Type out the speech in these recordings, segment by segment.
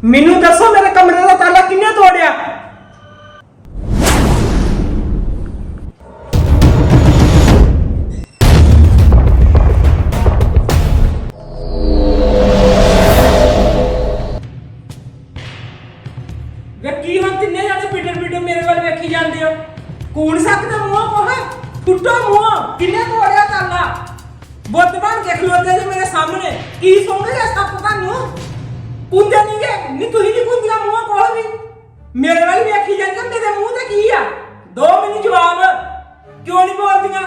ਮੈਨੂੰ ਦੱਸੋ ਮੇਰੇ ਕਮਰੇ ਦਾ ਤਾਲਾ ਕਿੰਨੇ ਤੋੜਿਆ? ਵੇ ਕੀ ਹੁਣ ਤਿੰਨੇ ਜਾਣੇ ਪਿੱਟਰ ਮੇਰੇ ਵੱਲ ਵੇਖੀ ਜਾਂਦੇ ਹੋ? ਕੌਣ ਸਕਦਾ ਮੂੰਹ ਕੋਹ ਫੁੱਟੋ ਮੂੰਹ ਕਿੰਨੇ ਤੋੜਿਆ ਤਾਲਾ? ਬੁੱਤ ਬਣ ਕੇ ਖਲੋਤੇ ਜੇ ਮੇਰੇ ਸਾਹਮਣੇ ਕੀ ਸੌਂਗੇ ਸੱਪ ਤੁਹਾਨੂੰ? ਕੁੰਦੇ ਨਹੀਂ ਗਏ ਨਹੀਂ ਤੁਸੀਂ ਨਹੀਂ ਕੁੰਦੀਆਂ ਮੂੰਹ ਕੋਲ ਵੀ ਮੇਰੇ ਵੱਲ ਵੇਖੀ ਜਾਂਦੇ ਮੇਰੇ ਮੂੰਹ ਤੇ ਕੀ ਆ? ਦੋ ਮੈਨੂੰ ਜਵਾਬ ਕਿਉਂ ਨਹੀਂ ਬੋਲਦੀਆਂ?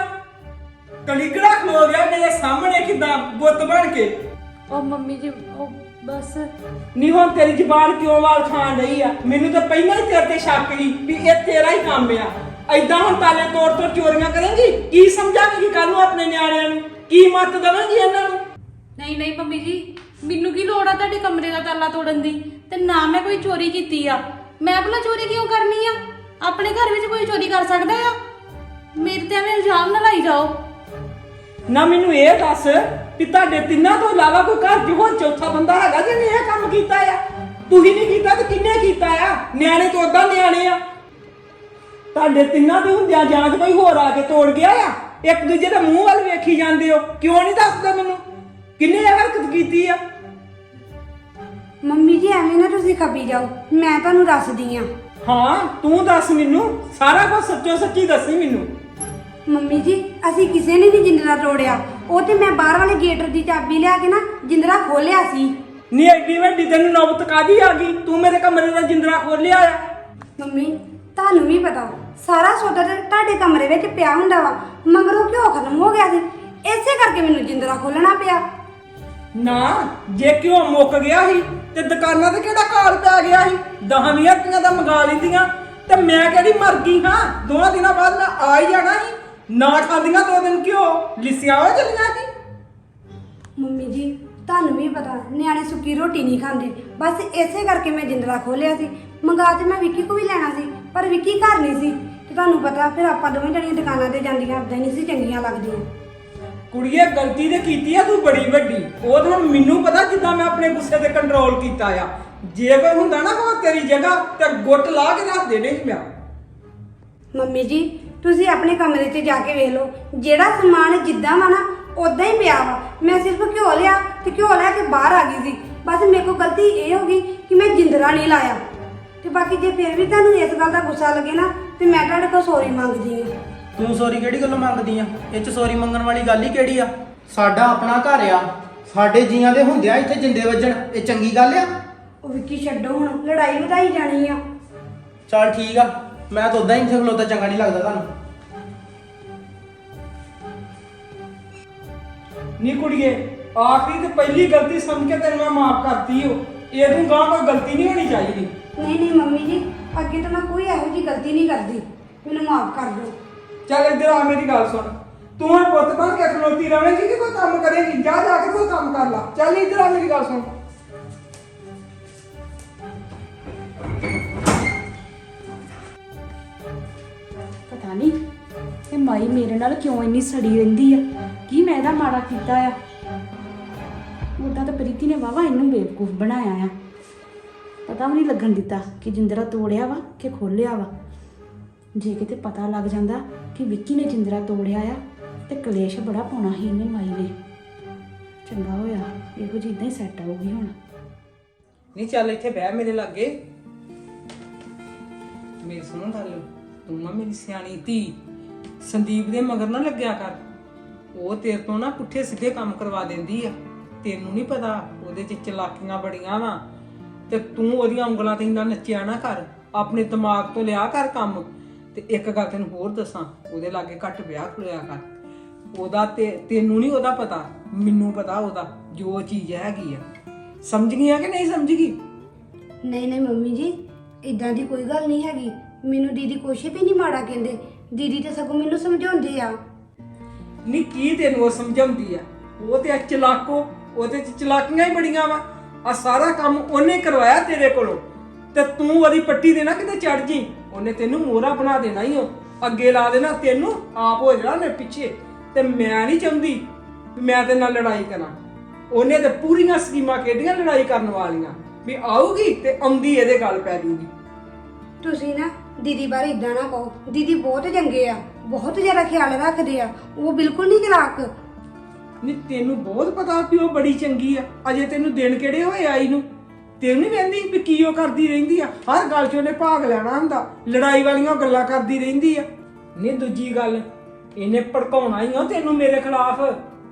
ਕਲਿਕੜਾ ਖਲੋ ਗਿਆ ਮੇਰੇ ਸਾਹਮਣੇ ਕਿਦਾਂ ਬੁੱਤ ਬਣ ਕੇ। ਉਹ ਮੰਮੀ ਜੀ ਉਹ ਬਸ ਨਹੀਂ ਹੁਣ ਤੇਰੀ ਜ਼ਬਾਨ ਕਿਉਂ ਵਾਲ ਖਾਣ ਰਹੀ ਆ? ਮੈਨੂੰ ਤਾਂ ਪਹਿਲਾਂ ਹੀ ਤੇਰੇ ਤੇ ਸ਼ੱਕ ਸੀ ਵੀ ਇਹ ਤੇਰਾ ਹੀ ਕੰਮ ਆ। ਐਦਾਂ ਹੁਣ ਤਾਲੇ ਤੋੜ ਚੋਰੀਆਂ ਕਰੇਂਗੀ? ਕੀ ਸਮਝਾਂਗੀ ਕੱਲ ਨੂੰ ਆਪਣੇ ਨਿਆਣਿਆਂ ਨੂੰ? ਕੀ ਮੱਤ ਦੇਵਾਂਗੀ ਇਹਨਾਂ ਨੂੰ? ਨਹੀਂ ਮੰਮੀ ਜੀ ਮੈਨੂੰ ਕੀ ਲੋੜ ਆ ਤੁਹਾਡੇ ਕਮਰੇ ਦਾ ਤਾਲਾ ਤੋੜਨ ਦੀ? ਤੇ ਨਾ ਮੈਂ ਕੋਈ ਚੋਰੀ ਕੀਤੀ ਆ। ਮੈਂ ਭਲਾ ਚੋਰੀ ਕਿਉਂ ਕਰਨੀ ਆ? ਆਪਣੇ ਘਰ ਵਿੱਚ ਕੋਈ ਚੋਰੀ ਕਰ ਸਕਦਾ ਆ? ਮੇਰੇ ਤੇ ਐਵੇਂ ਇਲਜ਼ਾਮ ਨਾ ਲਾਈ ਜਾਓ। ਨਾ ਮੈਨੂੰ ਇਹ ਦੱਸ ਕਿ ਤੁਹਾਡੇ ਤਿੰਨਾਂ ਤੋਂ ਇਲਾਵਾ ਕੋਈ ਘਰ 'ਚ ਹੋਰ ਚੌਥਾ ਬੰਦਾ ਹੈਗਾ ਜਿਹਨੇ ਇਹ ਕੰਮ ਕੀਤਾ ਆ? ਤੁਸੀਂ ਨਹੀਂ ਕੀਤਾ ਤੇ ਕਿੰਨੇ ਕੀਤਾ ਆ? ਨਿਆਣੇ ਤੋਂ ਉਦਾਂ ਨਿਆਣੇ ਆ। ਤੁਹਾਡੇ ਤਿੰਨਾਂ ਦੇ ਹੁੰਦਿਆਂ ਜਾਂ ਕੋਈ ਹੋਰ ਆ ਕੇ ਤੋੜ ਗਿਆ ਆ? ਇੱਕ ਦੂਜੇ ਦੇ ਮੂੰਹ ਵੱਲ ਵੇਖੀ ਜਾਂਦੇ ਹੋ, ਕਿਉਂ ਨਹੀਂ ਦੱਸਦੇ ਮੈਨੂੰ ਕਿੰਨੇ ਇਹ ਹਰਕਤ ਕੀਤੀ ਆ? ਮੰਮੀ ਜੀ ਐਵੇਂ ਨਾ ਤੁਸੀਂ ਖਪੀ ਜਾਓ, ਮੈਂ ਤੁਹਾਨੂੰ ਦੱਸਦੀ ਆ। ਹਾਂ ਤੂੰ ਦੱਸ ਮੈਨੂੰ ਸਾਰਾ ਕੁਝ ਸੱਚੋ ਸੱਚੀ ਦੱਸੀ ਮੈਨੂੰ। ਮੰਮੀ ਜੀ ਅਸੀਂ ਕਿਸੇ ਨੇ ਨਹੀਂ ਜਿੰਦਰਾ ਤੋੜਿਆ। ਉਹ ਤੇ ਮੈਂ ਬਾਹਰ ਵਾਲੇ ਗੇਟ ਦੀ ਚਾਬੀ ਲਿਆ ਕੇ ਨਾ ਜਿੰਦਰਾ ਖੋਲਿਆ ਸੀ। ਨੀ ਐਡੀ ਵੱਡੀ ਤੈਨੂੰ ਨੌਬਤ ਕਾਦੀ ਆ ਗਈ? ਤੂੰ ਮੇਰੇ ਕਮਰੇ ਦਾ ਜਿੰਦਰਾ ਖੋਲਿਆ ਆ? ਮੰਮੀ ਤੁਹਾਨੂੰ ਵੀ ਪਤਾ ਸਾਰਾ ਸੌਦਾ ਤਾਂ ਤੁਹਾਡੇ ਕਮਰੇ ਵਿੱਚ ਪਿਆ ਹੁੰਦਾ ਵਾ, ਮਗਰੋਂ ਘਿਓ ਖਤਮ ਹੋ ਗਿਆ ਸੀ, ਇਸੇ ਕਰਕੇ ਮੈਨੂੰ ਜਿੰਦਰਾ ਖੋਲਣਾ ਪਿਆ। ਨਾ ਜੇ ਘਿਓ ਮੁੱਕ ਗਿਆ ਸੀ ਤੇ ਦੁਕਾਨਾਂ ਤੇ ਕਿਹੜਾ ਕਾਲ ਪੈ ਗਿਆ ਸੀ? 10 ਰੁਪਈਆਂ ਦਾ ਮੰਗਾ ਲਈਆਂ ਤੇ ਮੈਂ ਕਿਹੜੀ ਮਰ ਗਈ ਹਾਂ? 2 ਦਿਨਾਂ ਬਾਅਦ ਮੈਂ ਆ ਹੀ ਜਾਣਾ ਸੀ। ਨਾ ਖਾਂਦੀਆਂ 2 ਦਿਨ ਘਿਓ ਲਿਸਿਆ ਹੋ ਚਲੀਆਂ ਸੀ। ਮੰਮੀ ਜੀ ਤੁਹਾਨੂੰ ਵੀ ਪਤਾ ਨਿਆਣੇ ਸੁੱਕੀ ਰੋਟੀ ਨਹੀਂ ਖਾਂਦੇ, ਬਸ ਇਸੇ ਕਰਕੇ ਮੈਂ ਜਿੰਦਰਾ ਖੋਲਿਆ ਸੀ। ਮੰਗਾ ਤੇ ਮੈਂ ਵਿੱਕੀ ਕੋ ਵੀ ਲੈਣਾ ਸੀ ਪਰ ਵਿੱਕੀ ਘਰ ਨਹੀਂ ਸੀ ਤੇ ਤੁਹਾਨੂੰ ਪਤਾ ਫਿਰ ਆਪਾਂ ਦੋਵੇਂ ਜਣੀਆਂ ਦੁਕਾਨਾਂ ਤੇ ਜਾਂਦੀਆਂ ਏਦਾਂ ਨਹੀਂ ਸੀ ਚੰਗੀਆਂ ਲੱਗਦੀਆਂ। ਕੁੜੀਏ ਗਲਤੀ ਤੇ ਕੀਤੀ ਆ ਤੂੰ ਬੜੀ ਵੱਡੀ। ਉਹ ਤਾਂ ਮੈਨੂੰ ਪਤਾ ਜਿੱਦਾਂ ਮੈਂ ਆਪਣੇ ਗੁੱਸੇ ਤੇ ਕੰਟਰੋਲ ਕੀਤਾ ਆ। ਜੇ ਕੋਈ ਹੁੰਦਾ ਨਾ ਕੋਈ ਤੇਰੀ ਜਗ੍ਹਾ ਤੇ ਗੁੱਟ ਲਾ ਕੇ ਰੱਖ ਦੇਣੇ ਸੀ ਮੈਂ। ਮੰਮੀ ਜੀ ਤੁਸੀਂ ਆਪਣੇ ਕਮਰੇ 'ਚ ਜਾ ਕੇ ਵੇਖ ਲਓ, ਜਿਹੜਾ ਸਮਾਨ ਜਿੱਦਾਂ ਵਾ ਨਾ ਉਦਾਂ ਹੀ ਪਿਆ ਵਾ। ਮੈਂ ਸਿਰਫ ਘਿਓ ਲਿਆ ਤੇ ਘਿਓ ਲੈ ਕੇ ਬਾਹਰ ਆ ਗਈ ਸੀ। ਬਸ ਮੇਰੇ ਕੋਲ ਗਲਤੀ ਇਹ ਹੋ ਗਈ ਕਿ ਮੈਂ ਜਿੰਦਰਾ ਨਹੀਂ ਲਾਇਆ। ਤੇ ਬਾਕੀ ਜੇ ਫਿਰ ਵੀ ਤੁਹਾਨੂੰ ਇਸ ਗੱਲ ਦਾ ਗੁੱਸਾ ਲੱਗੇ ਨਾ ਤੇ ਮੈਂ ਤੁਹਾਡੇ ਕੋਲ ਸੌਰੀ ਮੰਗਦੀ ਹਾਂ। ਤੂੰ ਸੌਰੀ ਕਿਹੜੀ ਗੱਲੋਂ ਮੰਗਦੀ ਆ? ਇਹ 'ਚ ਸੌਰੀ ਮੰਗਣ ਵਾਲੀ ਗੱਲ ਹੀ ਕਿਹੜੀ ਆ? ਸਾਡਾ ਆਪਣਾ ਘਰ ਆ, ਸਾਡੇ ਜੀਆਂ ਦੇ ਹੁੰਦਿਆਂ ਇੱਥੇ ਜਿੰਦੇ ਵੱਜਣ ਇਹ ਚੰਗੀ ਗੱਲ ਆ? ਉਹ ਵਿੱਕੀ ਛੱਡੋ ਹੁਣ, ਲੜਾਈ ਵਧਾਈ ਜਾਣੀ ਆ। ਚੱਲ ਠੀਕ ਆ, ਮੈਂ ਤਾਂ ਉਦਾਂ ਹੀ ਇੱਥੇ ਖਲੋਤਾ ਚੰਗਾ ਨਹੀਂ ਲੱਗਦਾ ਤੁਹਾਨੂੰ। ਨੀ ਕੁੜੀਏ ਆਖਰੀ ਤੇ ਪਹਿਲੀ ਗਲਤੀ ਸਮਝ ਕੇ ਤੈਨੂੰ ਮੈਂ ਮਾਫ ਕਰਤੀ ਹੋ। ਇਹ ਤੂੰ ਗਾਂ ਕੋਈ ਗਲਤੀ ਨਹੀਂ ਹੋਣੀ ਚਾਹੀਦੀ। ਨਹੀਂ ਮੰਮੀ ਜੀ ਅੱਗੇ ਤੋਂ ਮੈਂ ਕੋਈ ਇਹੋ ਜਿਹੀ ਗਲਤੀ ਨਹੀਂ ਕਰਦੀ, ਮੈਨੂੰ ਮਾਫ ਕਰ ਦਿਓ। ਚੱਲ ਇੱਧਰ ਆ ਮੇਰੀ ਗੱਲ ਸੁਣ। ਤੂੰ ਹੁਣ ਪੁੱਤ ਬਣ ਕੇ ਖਲੋਤੀ ਰਵੇਂਗੀ ਕਿ ਕੋਈ ਕੰਮ ਕਰੇਗੀ? ਜਾ ਕੇ ਕੋਈ ਕੰਮ ਕਰ ਲਾ। ਚੱਲ ਇੱਧਰ ਆ ਮੇਰੀ ਗੱਲ ਸੁਣ। ਪਤਾ ਨਹੀਂ ਇਹ ਮਾਈ ਮੇਰੇ ਨਾਲ ਕਿਉਂ ਇੰਨੀ ਸੜੀ ਰਹਿੰਦੀ ਆ। ਕੀ ਮੈਂ ਇਹਦਾ ਮਾੜਾ ਕੀਤਾ ਆ? ਉਦਾਂ ਤਾਂ ਪ੍ਰੀਤੀ ਨੇ ਵਾਵਾ ਇਹਨੂੰ ਬੇਵਕੂਫ ਬਣਾਇਆ ਆ। ਪਤਾ ਵੀ ਨਹੀਂ ਲੱਗਣ ਦਿੱਤਾ ਕਿ ਜਿੰਦਰਾ ਤੋੜਿਆ ਵਾ ਕਿ ਖੋਲਿਆ ਵਾ। ਜੇ ਕਿਤੇ ਪਤਾ ਲੱਗ ਜਾਂਦਾ ਕਿ ਵਿੱਕੀ ਨੇ ਜਿੰਦਰਾ ਤੋੜਿਆ ਆ ਤੇ ਕਲੇਸ਼ ਬੜਾ ਪਾਉਣਾ ਸੀ ਇਹਨੇ ਮਾਈ ਨੇ। ਚੰਗਾ ਹੋਇਆ ਇਹੋ ਜਿਹੀ ਇਦਾਂ ਹੀ ਸੈੱਟ ਆਊਗੀ ਹੁਣ। ਨਹੀਂ ਚੱਲ ਇੱਥੇ ਬਹਿ ਮੇਰੇ ਲਾਗੇ। ਮੇਰੀ ਸੁਣੋ ਗੱਲ, ਤੂੰ ਨਾ ਮੇਰੀ ਸਿਆਣੀ ਧੀ ਸੰਦੀਪ ਦੇ ਮਗਰ ਨਾ ਲੱਗਿਆ ਕਰ। ਉਹ ਤੇਰੇ ਤੋਂ ਨਾ ਪੁੱਠੇ ਸਿੱਧੇ ਕੰਮ ਕਰਵਾ ਦਿੰਦੀ ਆ। ਤੈਨੂੰ ਨਹੀਂ ਪਤਾ ਉਹਦੇ 'ਚ ਚਲਾਕੀਆਂ ਬੜੀਆਂ ਵਾ ਤੇ ਤੂੰ ਉਹਦੀਆਂ ਉਂਗਲਾਂ ਤੇ ਇੰਨਾ ਨੱਚਿਆ ਨਾ ਕਰ। ਆਪਣੇ ਦਿਮਾਗ ਤੋਂ ਲਿਆ ਕਰ ਕੰਮ। ਤੇ ਇੱਕ ਗੱਲ ਤੈਨੂੰ ਹੋਰ ਦੱਸਾਂ, ਉਹਦੇ ਲਾਗੇ ਘੱਟ ਵਿਆਹ ਖੁਲਿਆ ਕਰ। ਉਹਦਾ ਤੈਨੂੰ ਨਹੀਂ ਉਹਦਾ ਪਤਾ, ਮੈਨੂੰ ਪਤਾ ਉਹਦਾ ਜੋ ਚੀਜ਼ ਹੈਗੀ ਆ। ਸਮਝ ਗਈ ਆ ਕਿ ਨਹੀਂ ਸਮਝ ਗਈ? ਨਹੀਂ ਮੰਮੀ ਜੀ ਇਦਾਂ ਦੀ ਕੋਈ ਗੱਲ ਨਹੀਂ ਹੈਗੀ। ਮੈਨੂੰ ਦੀਦੀ ਕੁਛ ਵੀ ਨਹੀਂ ਮਾੜਾ ਕਹਿੰਦੇ। ਦੀਦੀ ਤੇ ਸਗੋਂ ਮੈਨੂੰ ਸਮਝਾਉਂਦੇ ਆ। ਨਹੀਂ ਕੀ ਤੈਨੂੰ ਉਹ ਸਮਝਾਉਂਦੀ ਆ? ਉਹ ਤੇ ਚਲਾਕੋ, ਉਹਦੇ 'ਚ ਚਲਾਕੀਆਂ ਹੀ ਬੜੀਆਂ ਵਾ। ਆ ਸਾਰਾ ਕੰਮ ਉਹਨੇ ਕਰਵਾਇਆ ਤੇਰੇ ਕੋਲੋਂ ਤੇ ਤੂੰ ਉਹਦੀ ਪੱਟੀ ਦੇ ਨਾ ਕਿਤੇ ਚੜ ਜੀ। ਉਹਨੇ ਤੈਨੂੰ ਮੋਹਰਾ ਬਣਾ ਦੇਣਾ ਹੀ, ਉਹ ਅੱਗੇ ਲਾ ਦੇਣਾ ਤੈਨੂੰ, ਆਪ ਹੋ ਜਾਣਾ ਨੇ ਪਿੱਛੇ। ਤੇ ਮੈਂ ਨਹੀਂ ਚਾਹੁੰਦੀ ਵੀ ਮੈਂ ਤੇ ਨਾਲ ਲੜਾਈ ਕਰਾਂ। ਉਹਨੇ ਤੇ ਪੂਰੀਆਂ ਸਕੀਮਾਂ ਖੇਡੀਆਂ ਲੜਾਈ ਕਰਨ ਵਾਲੀਆਂ। ਵੀ ਆਊਗੀ ਤੇ ਆਉਂਦੀ ਇਹਦੇ ਗੱਲ ਪੈ ਜੂਗੀ। ਤੁਸੀਂ ਨਾ ਦੀਦੀ ਬਾਰੇ ਇਦਾਂ ਨਾ ਕਹੋ। ਦੀਦੀ ਬਹੁਤ ਚੰਗੇ ਆ, ਬਹੁਤ ਜ਼ਿਆਦਾ ਖਿਆਲ ਰੱਖਦੇ ਆ, ਉਹ ਬਿਲਕੁਲ ਨਹੀਂ ਚਲਾਕ। ਨਹੀਂ ਤੈਨੂੰ ਬਹੁਤ ਪਤਾ ਵੀ ਉਹ ਬੜੀ ਚੰਗੀ ਆ। ਅਜੇ ਤੈਨੂੰ ਦਿਨ ਕਿਹੜੇ ਹੋਏ ਆਈ ਨੂੰ, ਤੈਨੂੰ ਨਹੀਂ ਕਹਿੰਦੀ ਵੀ ਕੀ ਉਹ ਕਰਦੀ ਰਹਿੰਦੀ ਆ। ਹਰ ਗੱਲ 'ਚ ਉਹਨੇ ਭਾਗ ਲੈਣਾ ਹੁੰਦਾ, ਲੜਾਈ ਵਾਲੀਆਂ ਗੱਲਾਂ ਕਰਦੀ ਰਹਿੰਦੀ ਆ। ਨਹੀਂ ਦੂਜੀ ਗੱਲ, ਇਹਨੇ ਭੜਕਾਉਣਾ ਹੀ ਆ ਤੈਨੂੰ ਮੇਰੇ ਖਿਲਾਫ,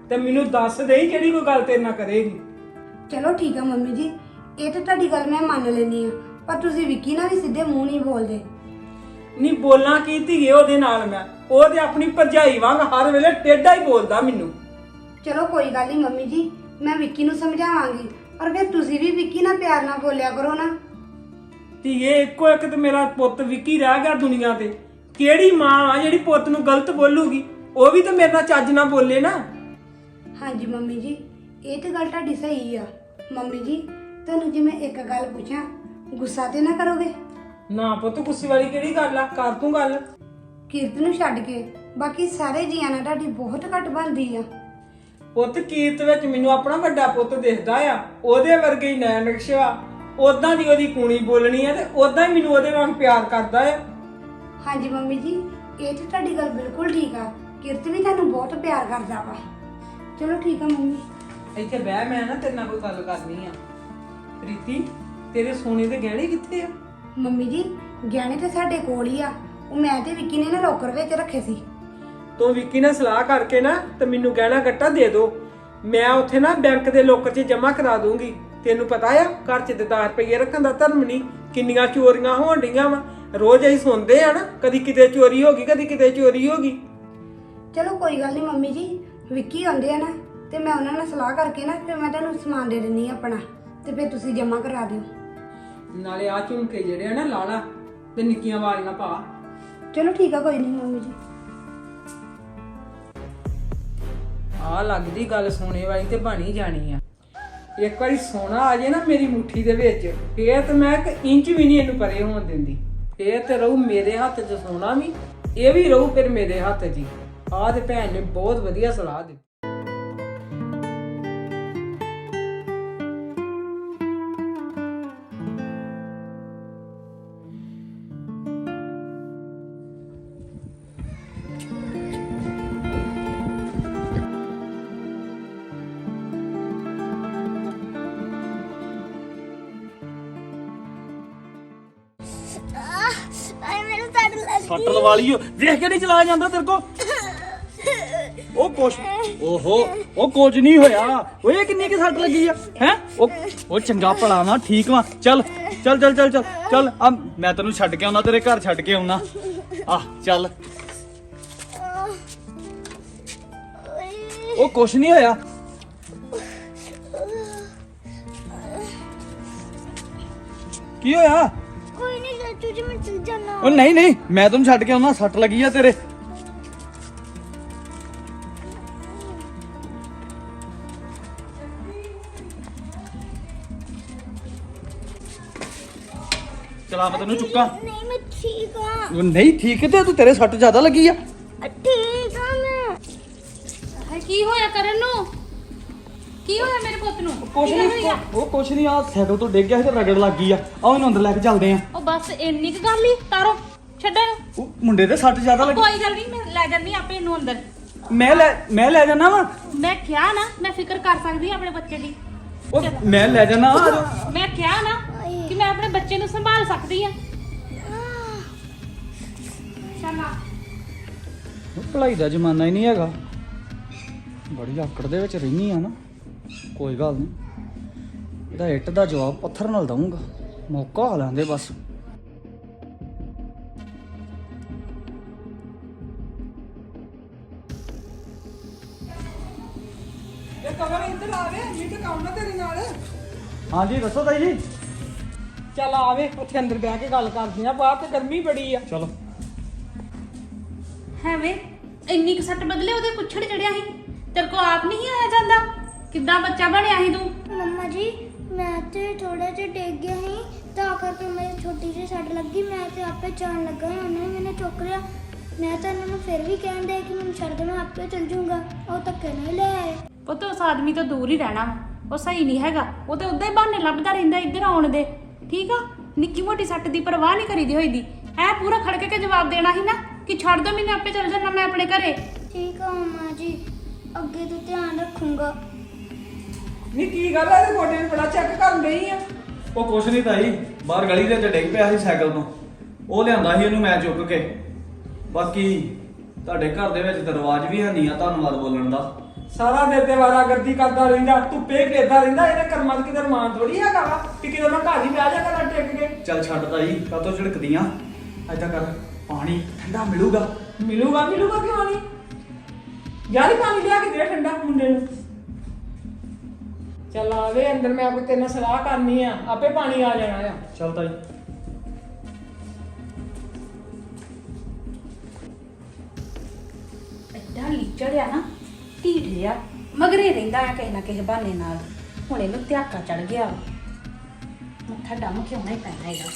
ਤੇ ਮੈਨੂੰ ਦੱਸ ਦੇ ਜਿਹੜੀ ਕੋਈ ਗੱਲ ਤੇਰੇ ਨਾਲ ਕਰੇਗੀ। ਚਲੋ ਠੀਕ ਆ ਮੰਮੀ ਜੀ, ਇਹ ਤਾਂ ਤੁਹਾਡੀ ਗੱਲ ਮੈਂ ਮੰਨ ਲੈਂਦੀ ਆ, ਪਰ ਤੁਸੀਂ ਵਿੱਕੀ ਨਾਲ ਵੀ ਸਿੱਧੇ ਮੂੰਹ ਨਹੀਂ ਬੋਲਦੇ। ਨਹੀਂ ਬੋਲਾਂ ਕੀ ਧੀਏ ਉਹਦੇ ਨਾਲ ਮੈਂ, ਉਹ ਤੇ ਆਪਣੀ ਭਰਜਾਈ ਵਾਂਗ ਹਰ ਵੇਲੇ ਟੇਢਾ ਹੀ ਬੋਲਦਾ ਮੈਨੂੰ। ਚਲੋ ਕੋਈ ਗੱਲ ਨਹੀਂ ਮੰਮੀ ਜੀ, ਮੈਂ ਵਿੱਕੀ ਨੂੰ ਸਮਝਾਵਾਂਗੀ, ਪਰ ਫਿਰ ਤੁਸੀਂ ਵੀ ਵਿੱਕੀ ਨਾਲ ਪਿਆਰ ਨਾਲ ਬੋਲਿਆ ਕਰੋ ਨਾ। ਧੀਏ ਇੱਕੋ ਇੱਕ ਤੇ ਮੇਰਾ ਪੁੱਤ ਵਿੱਕੀ ਰਹਿ ਗਿਆ ਦੁਨੀਆ ਤੇ। ਕਿਹੜੀ ਮਾਂ ਆ ਜਿਹੜੀ ਪੁੱਤ ਨੂੰ ਗਲਤ ਬੋਲੂਗੀ? ਉਹ ਵੀ ਤਾਂ ਮੇਰੇ ਨਾਲ ਚੱਜ ਨਾਲ ਬੋਲੇ ਨਾ। ਹਾਂਜੀ ਮੰਮੀ ਜੀ, ਇਹ ਤਾਂ ਗੱਲ ਤੁਹਾਡੀ ਸਹੀ ਆ। ਮੰਮੀ ਜੀ ਤੁਹਾਨੂੰ ਜੇ ਮੈਂ ਇੱਕ ਗੱਲ ਪੁੱਛਾਂ, ਗੁੱਸਾ ਤੇ ਨਾ ਕਰੋਗੇ? ਨਾ ਪੁੱਤ ਗੁੱਸੇ ਵਾਲੀ ਕਿਹੜੀ ਗੱਲ ਆ, ਕਰ ਤੂੰ ਗੱਲ। ਕੀਰਤ ਨੂੰ ਛੱਡ ਕੇ ਬਾਕੀ ਸਾਰੇ ਜੀਆਂ ਨਾਲ ਤੁਹਾਡੀ ਬਹੁਤ ਘੱਟ ਬਣਦੀ ਆ। ਪੁੱਤ ਕੀਰਤ ਵਿੱਚ ਮੈਨੂੰ ਆਪਣਾ ਵੱਡਾ ਪੁੱਤ ਦਿਖਦਾ ਆ, ਉਹਦੇ ਵਰਗੇ ਹੀ ਨੈਣ ਨਕਸ਼ਾ, ਉਦਾਂ ਦੀ ਉਹਦੀ ਕੂਣੀ ਬੋਲਣੀ ਆ ਤੇ ਉਦਾਂ ਹੀ ਮੈਨੂੰ ਉਹਦੇ ਵਾਂਗ ਪਿਆਰ ਕਰਦਾ ਆ। ਹਾਂਜੀ ਮੰਮੀ ਜੀ, ਇਹ ਤੇ ਤੁਹਾਡੀ ਗੱਲ ਬਿਲਕੁਲ ਠੀਕ ਆ। ਕੀਰਤ ਵੀ ਤੁਹਾਨੂੰ ਬਹੁਤ ਪਿਆਰ ਕਰਦਾ ਵਾ। ਚਲੋ ਠੀਕ ਆ ਮੰਮੀ। ਇੱਥੇ ਬਹਿ, ਮੈਂ ਨਾ ਤੇਰੇ ਨਾਲ ਕੋਈ ਗੱਲ ਕਰਨੀ ਆ। ਪ੍ਰੀਤੀ, ਤੇਰੇ ਸੋਨੇ ਦੇ ਗਹਿਣੇ ਕਿੱਥੇ ਆ? ਮੰਮੀ ਜੀ ਗਹਿਣੇ ਤੇ ਸਾਡੇ ਕੋਲ ਹੀ ਆ, ਉਹ ਮੈਂ ਤੇ ਵਿੱਕੀ ਨੇ ਨਾ ਲੋਕਰ ਵਿੱਚ ਰੱਖੇ ਸੀ। ਤੂੰ ਵਿੱਕੀ ਨਾਲ ਸਲਾਹ ਕਰਕੇ ਨਾ ਤੇ ਮੈਨੂੰ ਗਹਿਣਾ ਗੱਟਾ ਦੇ ਦੋ, ਮੈਂ ਉੱਥੇ ਨਾ ਬੈਂਕ ਦੇ ਲੋਕਰ 'ਚ ਜਮ੍ਹਾਂ ਕਰਾ ਦੂੰਗੀ। ਤੈਨੂੰ ਪਤਾ ਆ ਘਰ 'ਚ 10 ਰੁਪਏ ਰੱਖਣ ਦਾ ਧਰਮ ਨਹੀਂ, ਕਿੰਨੀਆਂ ਚੋਰੀਆਂ ਹੋਣ ਡੀਆਂ ਵਾ। ਰੋਜ਼ ਅਸੀਂ ਸੁਣਦੇ ਆ ਨਾ, ਕਦੀ ਕਿਤੇ ਚੋਰੀ ਹੋ ਗਈ, ਕਦੀ ਕਿਤੇ ਚੋਰੀ ਹੋ ਗਈ। ਚਲੋ ਕੋਈ ਗੱਲ ਨਹੀਂ ਮੰਮੀ ਜੀ, ਵਿੱਕੀ ਆਉਂਦੇ ਆ ਨਾ ਤੇ ਮੈਂ ਉਹਨਾਂ ਨਾਲ ਸਲਾਹ ਕਰਕੇ ਨਾ ਫਿਰ ਮੈਂ ਤੁਹਾਨੂੰ ਸਮਾਨ ਦੇ ਦਿੰਨੀ ਆ ਆਪਣਾ, ਤੇ ਫਿਰ ਤੁਸੀਂ ਜਮ੍ਹਾਂ ਕਰਾ ਦਿਓ। ਨਾਲੇ ਆ ਝੁਮਕੇ ਜਿਹੜੇ ਆ ਨਾ ਲਾਲਾ ਤੇ ਨਿੱਕੀਆਂ ਵਾਲੀਆਂ ਪਾ। ਚਲੋ ਠੀਕ ਆ ਕੋਈ ਨਹੀਂ ਮੰਮੀ ਜੀ। ਆ ਲੱਗਦੀ ਗੱਲ ਸੋਨੇ ਵਾਲੀ ਤੇ ਬਣੀ ਜਾਣੀ ਆ। ਇੱਕ ਵਾਰੀ ਸੋਨਾ ਆ ਜੇ ਨਾ ਮੇਰੀ ਮੁੱਠੀ ਦੇ ਵਿੱਚ, ਫੇਰ ਤੇ ਮੈਂ 1 ਇੰਚ ਵੀ ਨਹੀਂ ਇਹਨੂੰ ਪਰੇ ਹੋਣ ਦਿੰਦੀ। ਫੇਰ ਤੇ ਰਹੂ ਮੇਰੇ ਹੱਥ 'ਚ ਸੋਨਾ ਵੀ, ਇਹ ਵੀ ਰਹੂ ਫਿਰ ਮੇਰੇ ਹੱਥ 'ਚ ਹੀ। ਆਹ ਤੇ ਭੈਣ ਨੇ ਬਹੁਤ ਵਧੀਆ ਸਲਾਹ ਦਿੱਤੀ। ਸੱਟ ਲਵਾ ਲਈ ਵੇਖ ਕੇ ਨਹੀਂ ਚਲਾਇਆ ਜਾਂਦਾ ਤੇਰੇ ਕੋ। ਉਹ ਕੁਛ ਓਹੋ ਉਹ ਕੁਝ ਨਹੀਂ ਹੋਇਆ ਓਏ, ਕਿੰਨੀ ਕਿ ਸੱਟ ਲੱਗੀ ਆ ਹੈ? ਉਹ ਚੰਗਾ ਭਲਾ ਵਾ, ਠੀਕ ਵਾ। ਚੱਲ ਚੱਲ ਚੱਲ ਚੱਲ ਚੱਲ ਚੱਲ ਆ ਮੈਂ ਤੈਨੂੰ ਛੱਡ ਕੇ ਆਉਣਾ, ਤੇਰੇ ਘਰ ਛੱਡ ਕੇ ਆਉਣਾ। ਆ ਚੱਲ, ਉਹ ਕੁਛ ਨਹੀਂ ਹੋਇਆ। ਕੀ ਹੋਇਆ? ਕੋਈ ਨਹੀਂ ਚਾਚੂ ਜੀ, ਮੈਂ ਚਲ ਜਾਣਾ। ਉਹ ਨਹੀਂ ਨਹੀਂ, ਮੈਂ ਤੈਨੂੰ ਛੱਡ ਕੇ ਆਉਣਾ, ਸੱਟ ਲੱਗੀ ਆ ਤੇਰੇ। ਚਲਾ ਮੈਂ ਤੈਨੂੰ ਚੁੱਕਾਂ। ਨਹੀਂ ਮੈਂ ਠੀਕ ਆ। ਉਹ ਨਹੀਂ ਠੀਕ ਤੇ ਤੂੰ, ਤੇਰੇ ਸੱਟ ਜ਼ਿਆਦਾ ਲੱਗੀ ਆ। ਠੀਕ ਆ ਮੈਂ। ਹਾਏ ਕੀ ਹੋਇਆ ਕਰਨ ਨੂੰ? ਕੀ ਹੋਇਆ ਮੇਰੇ ਪੁੱਤ ਨੂੰ? ਕੁਛ ਨਹੀਂ, ਉਹ ਕੁਛ ਨਹੀਂ, ਆ ਸਾਈਕਲ ਤੋਂ ਡਿੱਗ ਗਿਆ ਸੀ ਤੇ ਰਗੜ ਲੱਗ ਗਈ ਆ। ਆ ਇਹਨੂੰ ਅੰਦਰ ਲੈ ਕੇ ਚੱਲਦੇ ਆ। ਉਹ ਬਸ ਇੰਨੀ ਕੁ ਗੱਲ ਹੀ, ਤਾਰੋ ਛੱਡੋ। ਉਹ ਮੁੰਡੇ ਦੇ ਸੱਟ ਜ਼ਿਆਦਾ ਲੱਗੀ। ਕੋਈ ਗੱਲ ਨਹੀਂ, ਮੈਂ ਲੈ ਜਾਂਦੀ ਆਪੇ ਇਹਨੂੰ ਅੰਦਰ। ਮੈਂ ਲੈ ਜਾਣਾ ਵਾ। ਮੈਂ ਕਿਹਾ ਨਾ, ਮੈਂ ਫਿਕਰ ਕਰ ਸਕਦੀ ਹਾਂ ਆਪਣੇ ਬੱਚੇ ਦੀ। ਉਹ ਮੈਂ ਲੈ ਜਾਣਾ। ਮੈਂ ਕਿਹਾ ਨਾ ਕਿ ਮੈਂ ਆਪਣੇ ਬੱਚੇ ਨੂੰ ਸੰਭਾਲ ਸਕਦੀ ਹਾਂ। ਚੱਲ ਆ। ਭਲਾਈ ਦਾ ਜ਼ਮਾਨਾ ਹੀ ਨਹੀਂ ਹੈਗਾ, ਬੜੀ ਆਕੜ ਦੇ ਵਿੱਚ ਰਹਿਨੀ ਆ ਨਾ। ਕੋਈ ਗੱਲ ਨਹੀਂ, ਇਹਦਾ ਇੱਟ ਦਾ ਜਵਾਬ ਪੱਥਰ ਨਾਲ ਦਊਂਗਾ। ਮੌਕਾ ਆ ਲੈਂਦੇ ਬਸ। ਇਹ ਕਵਰ ਇੱਧਰ ਆਵੇ, ਨਹੀਂ ਤੇ ਕੰਮ ਨਾ ਤੇਰੇ ਨਾਲ। ਹਾਂਜੀ ਦੱਸੋ ਤਾਈ ਜੀ। ਚੱਲ ਆਵੇ, ਉੱਥੇ ਅੰਦਰ ਬਹਿ ਕੇ ਗੱਲ ਕਰਦੇ ਆ, ਬਾਹਰ ਤੇ ਗਰਮੀ ਬੜੀ ਆ। ਚਲੋ। ਹੈਵੇਂ ਇੰਨੀ ਕੁ ਸੱਟ ਬਦਲੇ ਉਹਦੇ ਪੁੱਛੜ ਚੜਿਆ ਸੀ, ਤੇਰੇ ਕੋ ਆਪ ਨਹੀਂ ਆਇਆ ਜਾਂਦਾ। ਕਿੱਦਾਂ ਬੱਚਾ ਬਣਿਆ ਸੀ ਤੂੰ? ਮੰਮਾ ਜੀ ਮੈਂ ਤੇ ਥੋੜਾ ਜਿਹਾ ਡਿੱਗ ਗਿਆ ਸੀ, ਤਾਂ ਕਰਕੇ ਮੇਰੀ ਛੋਟੀ ਜਿਹੀ ਸੱਟ ਲੱਗੀ। ਮੈਂ ਤੇ ਆਪੇ ਜਾਣ ਲੱਗਾ, ਉਹਨੇ ਮੈਨੂੰ ਚੁੱਕ ਲਿਆ। ਮੈਂ ਤਾਂ ਇਹਨਾਂ ਨੂੰ ਫਿਰ ਵੀ ਕਹਿਣ ਡਿਆ ਕਿ ਮੈਨੂੰ ਛੱਡ ਦੇ, ਮੈਂ ਆਪੇ ਚਲ ਜਾਊਂਗਾ। ਉਹ ਧੱਕੇ ਨਹੀਂ ਲੈ ਆਏ। ਪੁੱਤ ਉਸ ਆਦਮੀ ਤੋਂ ਦੂਰ ਹੀ ਰਹਿਣਾ ਵਾ। ਉਹ ਸਹੀ ਨਹੀਂ ਹੈਗਾ। ਉਹ ਤੇ ਉਦਾਂ ਹੀ ਬਹਾਨੇ ਲੱਭਦਾ ਰਹਿੰਦਾ ਇੱਧਰ ਆਉਣ ਦੇ। ਠੀਕ ਆ, ਨਿੱਕੀ ਮੋਟੀ ਸੱਟ ਦੀ ਪਰਵਾਹ ਨਹੀਂ ਕਰੀਦੀ ਹੋਈ ਦੀ। ਐ ਪੂਰਾ ਖੜਕੇ ਕੇ ਜਵਾਬ ਦੇਣਾ ਸੀ ਨਾ ਕਿ ਛੱਡ ਦੋ ਮੈਨੂੰ, ਆਪੇ ਚੱਲ ਜਾਣਾ ਮੈਂ ਆਪਣੇ ਘਰੇ। ਠੀਕ ਆ ਮੰਮਾ ਜੀ, ਅੱਗੇ ਤੋਂ ਧਿਆਨ ਰੱਖੂੰਗਾ। ਨਹੀਂ ਕੀ ਗੱਲ ਹੈ, ਇਹਦੇ ਗੋਡੇ ਨੂੰ ਬੜਾ ਚੈੱਕ ਕਰਨ ਗਈ ਆ। ਉਹ ਕੁਛ ਨਹੀਂ ਤਾਈ, ਬਾਹਰ ਗਲੀ ਦੇ ਵਿੱਚ ਡਿੱਗ ਪਿਆ ਸੀ ਸਾਈਕਲ ਤੋਂ, ਉਹ ਲਿਆਂਦਾ ਸੀ ਉਹਨੂੰ ਮੈਂ ਚੁੱਕ ਕੇ। ਬਾਕੀ ਤੁਹਾਡੇ ਘਰ ਦੇ ਵਿੱਚ ਦਰਵਾਜ਼ ਵੀ ਹੈ ਨਹੀਂ ਆ ਧੰਨਵਾਦ ਬੋਲਣ ਦਾ। ਸਾਰਾ ਦਿਨ ਤੇ ਵਾਰਾਗਰਦੀ ਕਰਦਾ ਰਹਿੰਦਾ, ਧੁੱਪੇ ਫੇਰਦਾ ਰਹਿੰਦਾ। ਇਹਨੇ ਕਰਮਾਂ ਦੀ ਕਿਤੇ ਮਾਂ ਥੋੜੀ ਹੈਗਾ ਵਾ ਕਿ ਕਿਤੇ ਮੈਂ ਘਰ ਹੀ ਬਹਿ ਜਾ ਕਰਾਂ ਟਿਕ ਕੇ। ਚੱਲ ਛੱਡ ਤਾਈ, ਕਾਤੋਂ ਝਿੜਕਦੀਆਂ। ਏਦਾਂ ਕਰ, ਪਾਣੀ ਠੰਡਾ ਮਿਲੂਗਾ। ਮਿਲੂਗਾ ਕਿਉਂ ਨਹੀਂ? ਯਾਰ ਪਾਣੀ ਲਿਆ ਕੇ ਦੇ ਠੰਡਾ ਮੁੰਡੇ ਨੂੰ। ਚੱਲ ਆਵੇ ਅੰਦਰ, ਮੈਂ ਕੋਈ ਤੇਰੇ ਨਾਲ ਸਲਾਹ ਕਰਨੀ ਆ, ਆਪੇ ਪਾਣੀ ਆ ਜਾਣਾ ਆ। ਚੱਲ ਤਾਈ। ਐਡਾ ਲੀਚੜਿਆ ਨਾ, ਢੀਠ ਜਿਹਾ, ਮਗਰੇ ਰਹਿੰਦਾ ਆ ਕਿਸੇ ਨਾ ਕਿਸੇ ਬਹਾਨੇ ਨਾਲ। ਹੁਣ ਇਹਨੂੰ ਧਿਆਕਾ ਚੜ ਗਿਆ ਵਾ। ਮੱਥਾ ਡੰਮ ਕੇ ਹੋਣਾ ਹੀ ਪੈਣਾ ਇਹਦਾ।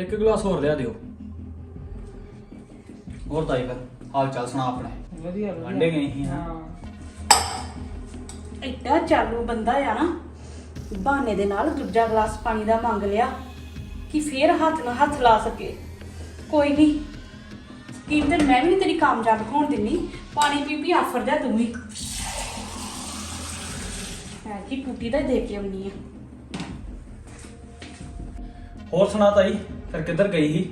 ਇੱਕ ਗਲਾਸ ਹੋਰ ਲਿਆ ਦਿਓ। ਹੋਰ ਤਾਈ ਫਿਰ ਹਾਲ ਚਾਲ ਸੁਣਾ ਆਪਣੇ। ਵਧੀਆ ਵਾਂਡੇ ਗਏ ਸੀ ਹਾਂ। ਐਡਾ ਚਾਲੂ ਬੰਦਾ ਆ ਨਾ, ਬਹਾਨੇ ਦੇ ਨਾਲ ਦੂਜਾ ਗਲਾਸ ਪਾਣੀ ਦਾ ਮੰਗ ਲਿਆ ਕਿ ਫੇਰ ਹੱਥ ਨਾਲ ਹੱਥ ਲਾ ਸਕੇ। ਕੋਈ ਨਹੀਂ, ਸਕੀਮ ਤੇ ਮੈਂ ਵੀ ਨੀ ਤੇਰੀ ਕਾਮਯਾਬ ਹੋਣ ਦਿੰਨੀ। ਪਾਣੀ ਪੀ ਪੀ ਆਫਰ ਜਾ ਤੂੰ ਵੀ। ਹੈ ਕਿ ਟੂਟੀ ਦਾ ਦੇ ਕੇ ਆਉਣੀ ਆ। ਹੋਰ ਸੁਣਾ ਤਾਈ, ਫਿਰ ਕਿੱਧਰ ਗਈ ਸੀ?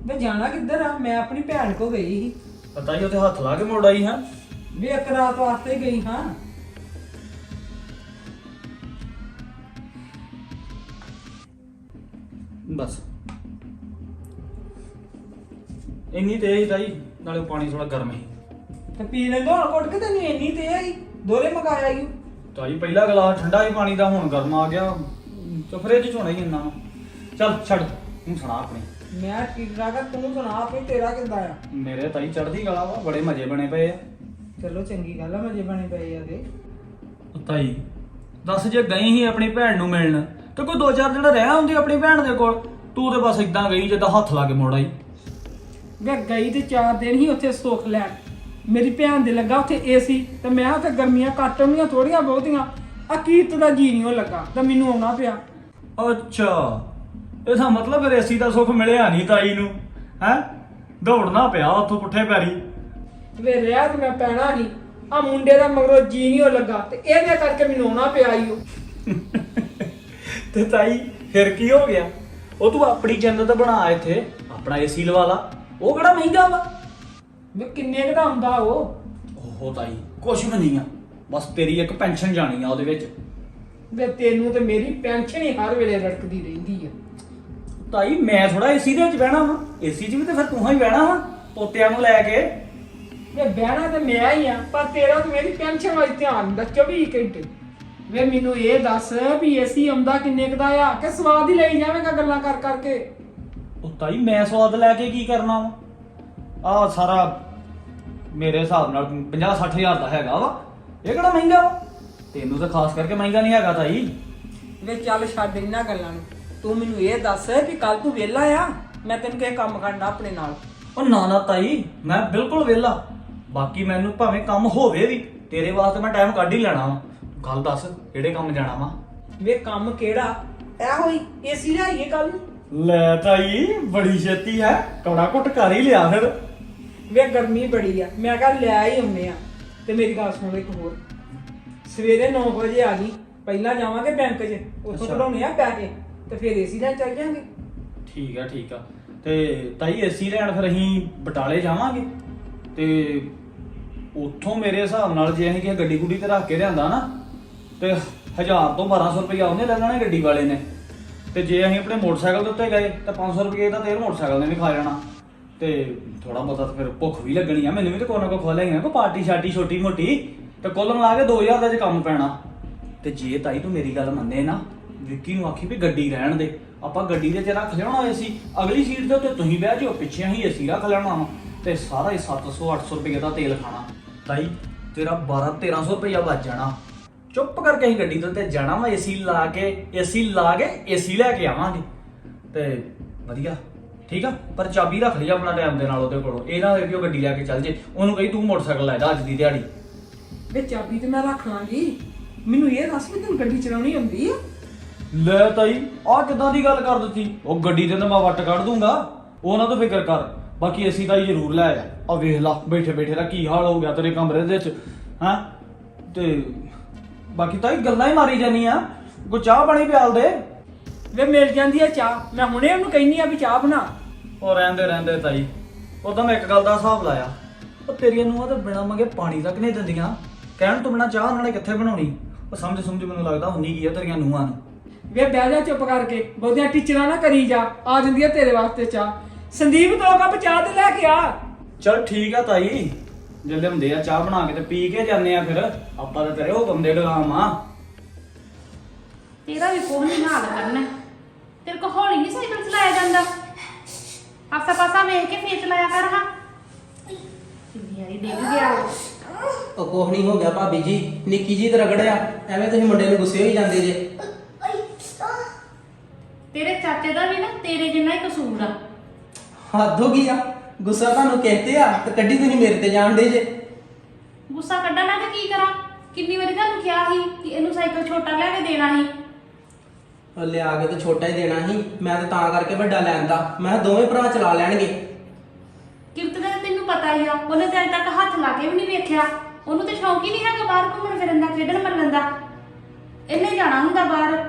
ਵੇ ਜਾਣਾ ਕਿੱਧਰ ਆ, ਮੈਂ ਆਪਣੀ ਭੈਣ ਕੋ ਗਈ ਸੀ। ਪਤਾ ਹੀ, ਉਹਦੇ ਹੱਥ ਲਾ ਕੇ ਮੁੜ ਆਈ ਹਾਂ। ਵੀ ਇੱਕ ਰਾਤ ਵਾਸਤੇ ਗਈ ਹਾਂ। ਬਸ ਇੰਨੀ ਤੇਜ਼ ਤਾਈ, ਨਾਲੇ ਪਾਣੀ ਥੋੜਾ ਗਰਮ ਸੀ। ਤੇ ਪੀ ਲੈਂਦਾ ਹੁਣ ਘੁੱਟ ਕੇ। ਤੈਨੂੰ ਇੰਨੀ ਤੇ ਆਈ ਦੋਰੇ ਮਕਾਇਆ ਈ। ਤਾਈ ਪਹਿਲਾ ਗਲਾਸ ਠੰਡਾ ਸੀ ਪਾਣੀ ਦਾ, ਹੁਣ ਗਰਮ ਆ ਗਿਆ ਤੇ ਫਰਿੱਜ ਚ ਹੋਣਾ ਹੀ ਇੰਨਾ। ਚੱਲ ਛੱਡ, ਤੂੰ ਸੁਣਾ ਆਪਣੀ। ਮੈਂ ਠੀਕ ਠਾਕ ਆ, ਤੂੰ ਸੁਣਾ ਆਪੇ ਤੇਰਾ ਕਿੱਦਾਂ ਆ? ਮੇਰੇ ਤਾਈ ਚੜ੍ਹਦੀ ਕਲਾ ਵਾ, ਬੜੇ ਮਜ਼ੇ ਬਣੇ ਪਏ ਆ। ਚਲੋ ਚੰਗੀ ਗੱਲ ਆ, ਮਜੇ ਬਣੇ ਪਏ ਆ ਤੇ। ਉਹ ਤਾਈ ਦੱਸ, ਜੇ ਗਈ ਸੀ ਆਪਣੀ ਭੈਣ ਨੂੰ ਮਿਲਣ ਤੇ ਕੋਈ 2-4 ਦਿਨ ਰਹਿ ਆਉਂਦੀ ਆਪਣੀ ਭੈਣ ਦੇ ਕੋਲ। ਤੂੰ ਤੇ ਬਸ ਇਦਾਂ ਗਈ ਜਿੱਦਾਂ ਹੱਥ ਲਾ ਕੇ ਮੁੜ ਆਈ। ਵੇ ਗਈ ਤੇ 4 ਦਿਨ ਹੀ ਉੱਥੇ ਸੁੱਖ ਲੈਣ। ਮੇਰੀ ਭੈਣ ਦੇ ਲੱਗਾ ਉੱਥੇ ਏਸੀ, ਤੇ ਮੈਂ ਉੱਥੇ ਗਰਮੀਆਂ ਕੱਟ ਆਉਣੀਆਂ ਥੋੜੀਆਂ ਬਹੁਤੀਆਂ। ਆ ਕੀਰਤ ਦਾ ਜੀ ਨਹੀਂ ਉਹ ਲੱਗਾ ਤੇ ਮੈਨੂੰ ਆਉਣਾ ਪਿਆ। ਅੱਛਾ, ਇਹਦਾ ਮਤਲਬ ਫਿਰ ਏਸੀ ਦਾ ਸੁੱਖ ਮਿਲਿਆ ਨਹੀਂ ਤਾਈ ਨੂੰ, ਹੈ? ਦੌੜਨਾ ਪਿਆ ਉੱਥੋਂ ਪੁੱਠੇ ਪੈਰੀ। ਵੇ ਰਿਆ ਤੇ ਮੈਂ ਪੈਣਾ ਸੀ। ਆ ਮੁੰਡੇ ਦਾ ਮਗਰੋਂ ਜੀ ਨਹੀਂ ਉਹ ਲੱਗਾ ਤੇ ਇਹਦੇ ਕਰਕੇ ਮੈਨੂੰ ਆਉਣਾ ਪਿਆ ਈ ਉਹ। ਤੇ ਤਾਈ ਫਿਰ ਕੀ ਹੋ ਗਿਆ? ਉਹ ਤੂੰ ਆਪਣੀ ਜੰਨਤ ਬਣਾ, ਇੱਥੇ ਆਪਣਾ ਏਸੀ ਲਵਾ ਲਾ। ਉਹ ਕਿਹੜਾ ਮਹਿੰਗਾ ਵਾ? ਵੇ ਕਿੰਨੇ ਕੁ ਦਾ ਹੁੰਦਾ ਉਹ? ਓਹੋ ਤਾਈ, ਕੁਛ ਵੀ ਨਹੀਂ ਆ, ਬਸ ਤੇਰੀ ਇੱਕ ਪੈਨਸ਼ਨ ਜਾਣੀ ਆ ਉਹਦੇ ਵਿੱਚ। ਵੇ ਤੈਨੂੰ ਤੇ ਮੇਰੀ ਪੈਨਸ਼ਨ ਹੀ ਹਰ ਵੇਲੇ ਰੜਕਦੀ ਰਹਿੰਦੀ ਆ। ਤਾਈ ਮੈਂ ਥੋੜਾ ਏਸੀ ਦੇ ਵਿੱਚ ਬਹਿਣਾ ਵਾ, ਏਸੀ 'ਚ ਵੀ ਤੇ ਫਿਰ ਤੂੰ ਹੀ ਬਹਿਣਾ ਵਾ ਪੋਤਿਆਂ ਨੂੰ ਲੈ ਕੇ। ਵੇ ਬਹਿਣਾ ਤੇ ਮੈਂ ਹੀ ਆ, ਪਰ ਤੇਰਾ ਤੇ ਮੇਰੀ ਪੈਨਸ਼ਨ ਵੱਲ ਧਿਆਨ ਹੁੰਦਾ 24 ਘੰਟੇ। ਵੇ ਮੈਨੂੰ ਇਹ ਦੱਸ ਵੀ ਏਸੀ ਆਉਂਦਾ ਕਿੰਨੇ ਕੁ ਦਾ ਆ, ਕਿ ਸਵਾਦ ਹੀ ਲਈ ਜਾਵੇਂਗਾ ਗੱਲਾਂ ਕਰ ਕਰਕੇ? ਉਹ ਤਾਈ ਮੈਂ ਸਵਾਦ ਲੈ ਕੇ ਕੀ ਕਰਨਾ ਵਾ? ਆਹ ਸਾਰਾ ਮੇਰੇ ਹਿਸਾਬ ਨਾਲ 50-60 ਹਜ਼ਾਰ ਦਾ ਹੈਗਾ ਵਾ। ਇਹ ਕਿਹੜਾ ਮਹਿੰਗਾ ਵਾ? ਤੈਨੂੰ ਤਾਂ ਖਾਸ ਕਰਕੇ ਮਹਿੰਗਾ ਨਹੀਂ ਹੈਗਾ ਤਾਈ। ਵੇ ਚੱਲ ਛੱਡ ਇਹਨਾਂ ਗੱਲਾਂ ਨੂੰ, ਤੂੰ ਮੈਨੂੰ ਇਹ ਦੱਸ ਵੀ ਕੱਲ ਤੂੰ ਵਿਹਲਾ ਆ? ਮੈਂ ਤੈਨੂੰ ਕਿਸੇ ਕੰਮ ਕਰਨਾ ਆਪਣੇ ਨਾਲ। ਉਹ ਨਾ ਨਾ ਤਾਈ, ਮੈਂ ਬਿਲਕੁਲ ਵਿਹਲਾ। ਬਾਕੀ ਮੈਨੂੰ ਭਾਵੇਂ ਕੰਮ ਹੋਵੇ ਵੀ, ਤੇਰੇ ਵਾਸਤੇ ਮੈਂ ਟਾਈਮ ਕੱਢ ਹੀ ਲੈਣਾ ਵਾ। ਗੱਲ ਦੱਸ, ਕਿਹੜੇ ਕੰਮ ਜਾਣਾ ਵਾ? ਵੇ ਕੰਮ ਕਿਹੜਾ? ਐ ਹੋਈ ਏਸੀ ਲਿਆਈਏ ਕੱਲ ਨੂੰ। ਲੈ ਤਾਈ, ਬੜੀ ਛੇਤੀ ਹੈ, ਕੌੜਾ ਘੁੱਟ ਕਰ ਹੀ ਲਿਆ ਫਿਰ। ਵੇ ਗਰਮੀ ਬੜੀ ਆ, ਮੈਂ ਕਿਹਾ ਲੈ ਹੀ ਆਉਂਦੇ ਆ। ਤੇ ਮੇਰੀ ਗੱਲ ਸੁਣ ਇੱਕ ਹੋਰ, ਸਵੇਰੇ 9 ਵਜੇ ਆ ਗਈ। ਪਹਿਲਾਂ ਜਾਵਾਂਗੇ ਬੈਂਕ 'ਚ, ਉੱਥੋਂ ਅੱਛਾ। ਕਢਾਉਣੇ ਆ ਪੈਸੇ ਤੇ ਫਿਰ ਏਸੀ ਲੈਣ ਚੱਲ ਜਾਾਂਗੇ। ਠੀਕ ਆ ਠੀਕ ਆ। ਤੇ ਤਾਈ ਏਸੀ ਲੈਣ ਫਿਰ ਅਸੀਂ ਬਟਾਲੇ ਜਾਵਾਂਗੇ ਤੇ ਉੱਥੋਂ ਮੇਰੇ ਹਿਸਾਬ ਨਾਲ ਜੇ ਅਸੀਂ ਕਿਸੇ ਗੱਡੀ ਗੁੱਡੀ ਤੇ ਰੱਖ ਕੇ ਲਿਆਂਦਾ ਨਾ ਤੇ 1000 ਤੋਂ 1200 ਰੁਪਇਆ ਉਹਨੇ ਲੈ ਲੈਣਾ ਗੱਡੀ ਵਾਲੇ ਨੇ। ਤੇ ਜੇ ਅਸੀਂ ਆਪਣੇ ਮੋਟਰਸਾਈਕਲ ਦੇ ਉੱਤੇ ਗਏ ਤਾਂ 500 ਰੁਪਏ ਦਾ ਤੇਲ ਮੋਟਰਸਾਈਕਲ ਨੇ ਵੀ ਖਾ ਜਾਣਾ। ਤੇ ਥੋੜਾ ਬਹੁਤਾ ਫਿਰ ਭੁੱਖ ਵੀ ਲੱਗਣੀ ਆ ਮੈਨੂੰ ਵੀ, ਤੇ ਕੋਈ ਨਾ ਕੋਈ ਖਾ ਲੈਂਗੇ, ਕੋਈ ਪਾਰਟੀ ਸ਼ਾਰਟੀ ਛੋਟੀ ਮੋਟੀ, ਤੇ ਕੁੱਲ ਮਿਲਾ ਕੇ 2000 ਦਾ ਚ ਕੰਮ ਪੈਣਾ। ਤੇ ਜੇ ਤਾਈ ਤੂੰ ਮੇਰੀ ਗੱਲ ਮੰਨੇ ਨਾ, ਵਿੱਕੀ ਨੂੰ ਆਖੀ ਵੀ ਗੱਡੀ ਰਹਿਣ ਦੇ, ਆਪਾਂ ਗੱਡੀ ਦੇ ਤੇ ਰੱਖ ਲਿਆਉਣਾ ਏਸੀ, ਅਗਲੀ ਸੀਟ ਦੇ ਉੱਤੇ ਤੁਸੀਂ ਬਹਿ ਜਾਓ, ਪਿੱਛੇ ਹੀ ਏਸੀ ਰੱਖ ਲੈਣਾ ਵਾ ਤੇ ਸਾਰਾ ਹੀ 700-800 ਰੁਪਏ ਦਾ ਤੇਲ ਖਾਣਾ। ਤਾਈ ਤੇਰਾ 1200-1300 ਰੁਪਇਆ ਬਚ ਜਾਣਾ। ਚੁੱਪ ਕਰਕੇ ਅਸੀਂ ਗੱਡੀ ਦੇ ਉੱਤੇ ਜਾਣਾ ਵਾ, ਏਸੀ ਲਾ ਕੇ ਏਸੀ ਲੈ ਕੇ ਆਵਾਂਗੇ ਤੇ ਵਧੀਆ, ਠੀਕ ਆ। ਪਰ ਚਾਬੀ ਰੱਖ ਲਈ ਆਪਣਾ ਟਾਈਮ ਦੇ ਨਾਲ ਉਹਦੇ ਕੋਲੋਂ, ਇਹ ਨਾ ਹੋਵੇ ਕਿ ਉਹ ਗੱਡੀ ਲੈ ਕੇ ਚੱਲ ਜੇ, ਉਹਨੂੰ ਕਹੀ ਤੂੰ ਮੋਟਰਸਾਈਕਲ ਲੈ ਜਾ ਅੱਜ ਦੀ ਦਿਹਾੜੀ। ਵੇ ਚਾਬੀ ਤੇ ਮੈਂ ਰੱਖ ਲਾਂਗੀ, ਮੈਨੂੰ ਇਹ ਦੱਸ ਵੀ ਤੈਨੂੰ ਗੱਡੀ ਚਲਾਉਣੀ ਆਉਂਦੀ ਆ? ਲੈ ਤਾਈ ਆਹ ਕਿੱਦਾਂ ਦੀ ਗੱਲ ਕਰ ਦਿੱਤੀ, ਉਹ ਗੱਡੀ ਦੇ ਤਾਂ ਮੈਂ ਵੱਟ ਕੱਢ ਦੂੰਗਾ, ਉਹ ਨਾ ਤੂੰ ਫਿਕਰ ਕਰ। ਬਾਕੀ ਏਸੀ ਤਾਂ ਜ਼ਰੂਰ ਲੈ ਆ, ਵੇਖ ਲਾ ਬੈਠੇ ਬੈਠੇ ਦਾ ਕੀ ਹਾਲ ਹੋ ਗਿਆ ਤੇਰੇ ਕਮਰੇ ਦੇ ਵਿੱਚ, ਹਾਂ। ਤੇ ਬਾਕੀ ਤਾਈ ਗੱਲਾਂ ਹੀ ਮਾਰੀ ਜਾਨੀਆਂ, ਕੋਈ ਚਾਹ ਪਾਣੀ ਪਿਆਲ ਦੇ। ਵੇ ਮਿਲ ਜਾਂਦੀ ਆ ਚਾਹ, ਮੈਂ ਹੁਣੇ ਉਹਨੂੰ ਕਹਿੰਨੀ ਆ ਵੀ ਚਾਹ ਬਣਾ। ਉਹ ਰਹਿੰਦੇ ਤਾਈ, ਉਦੋਂ ਮੈਂ ਇੱਕ ਗੱਲ ਦਾ ਹਿਸਾਬ ਲਾਇਆ, ਉਹ ਤੇਰੀਆਂ ਨੂੰਹਾਂ ਤਾਂ ਬਿਨਾਂ ਮੰਗੇ ਪਾਣੀ ਤੱਕ ਨਹੀਂ ਦਿੰਦੀਆਂ, ਕਹਿਣ ਤੋਂ ਬਿਨਾਂ ਚਾਹ ਉਹਨਾਂ ਨੇ ਕਿੱਥੇ ਬਣਾਉਣੀ। ਉਹ ਸਮਝ ਮੈਨੂੰ ਲੱਗਦਾ ਹੁੰਨੀ ਕੀ ਆ ਤੇਰੀਆਂ ਨੂੰਹਾਂ ਨੂੰ। ਵੇ ਬਹਿ ਜਾ ਚੁੱਪ ਕਰਕੇ, ਬਹੁਤੀਆਂ ਟੀਚਰਾਂ ਨਾ ਕਰੀ ਜਾ, ਆ ਜਾਂਦੀ ਆ ਤੇਰੇ ਵਾਸਤੇ ਚਾਹ। ਸੰਦੀਪ 2 ਕੱਪ ਚਾਹ ਤੇ ਲੈ ਕੇ ਆ। ਚਲ ਠੀਕ ਆ ਤਾਈ, ਜੇ ਲਿਆਉਂਦੇ ਆ ਚਾਹ ਬਣਾ ਕੇ ਤੇ ਪੀ ਕੇ ਜਾਂਦੇ ਆ, ਫਿਰ ਆਪਾਂ ਤਾਂ ਤੇਰੇ ਹੁਕਮ ਦੇ ਗੁਲਾਮ ਆ। ਤੇਰਾ ਵੀ ਕੋਹ ਨਹੀਂ ਹਾਲ ਕਰਨਾ, ਤੇਰੇ ਕੋ ਹੌਲੀ ਨਹੀਂ ਸਾਈਕਲ ਚਲਾਇਆ ਜਾਂਦਾ, ਆਸਾ ਪਾਸਾ ਵੇਖ ਕੇ ਫੇਰ ਚਲਾਇਆ ਕਰ। ਹਾਂ ਯਾਰੀ ਡਿੱਗ ਗਿਆ। ਉਹ ਕੁਛ ਨਹੀਂ ਹੋ ਗਿਆ ਭਾਬੀ ਜੀ, ਨਿੱਕੀ ਜੀ ਤੇ ਰਗੜਿਆ, ਐਵੇਂ ਤੁਸੀਂ ਮੁੰਡੇ ਨੂੰ ਗੁੱਸੇ ਹੋਈ ਜਾਂਦੇ ਜੇ। ਤੇਰੇ ਚਾਚੇ ਦਾ ਵੀ ਨਾ ਤੇਰੇ ਜਿੰਨਾ ਹੀ ਕਸੂਰ ਆ। ਹੱਦ ਹੋ ਗਈ ਆ, ਗੁੱਸਾ ਤੁਹਾਨੂੰ ਕਹਿੰਦੇ ਆ ਤੇ ਕੱਢੀ ਤੁਸੀਂ ਮੇਰੇ ਤੇ ਜਾਣਦੇ ਜੇ। ਗੁੱਸਾ ਕੱਢਣਾ ਤੇ ਕੀ ਕਰਾਂ, ਕਿੰਨੀ ਵਾਰੀ ਤੁਹਾਨੂੰ ਕਿਹਾ ਸੀ ਕਿ ਇਹਨੂੰ ਸਾਈਕਲ ਛੋਟਾ ਲੈ ਕੇ ਦੇਣਾ ਸੀ। ਉਹ ਲਿਆ ਕੇ ਤੇ ਛੋਟਾ ਹੀ ਦੇਣਾ ਸੀ, ਮੈਂ ਤੇ ਤਾਂ ਕਰਕੇ ਵੱਡਾ ਲੈਂਦਾ, ਮੈਂ ਕਿਹਾ ਦੋਵੇਂ ਭਰਾ ਚਲਾ ਲੈਣਗੇ। ਕਿਰਤ ਦਾ ਤੈਨੂੰ ਪਤਾ ਹੀ ਆ, ਉਹਨੇ ਤੇ ਅਜੇ ਤੱਕ ਹੱਥ ਲਾ ਕੇ ਵੀ ਨਹੀਂ ਵੇਖਿਆ। ਉਹਨੂੰ ਤੇ ਸ਼ੌਂਕ ਹੀ ਨਹੀਂ ਹੈਗਾ ਬਾਹਰ ਘੁੰਮਣ ਫਿਰਨ ਦਾ, ਖੇਡਣ ਮੱਲਣ ਦਾ। ਇਹਨੇ ਜਾਣਾ ਹੁੰਦਾ ਬਾਹਰ।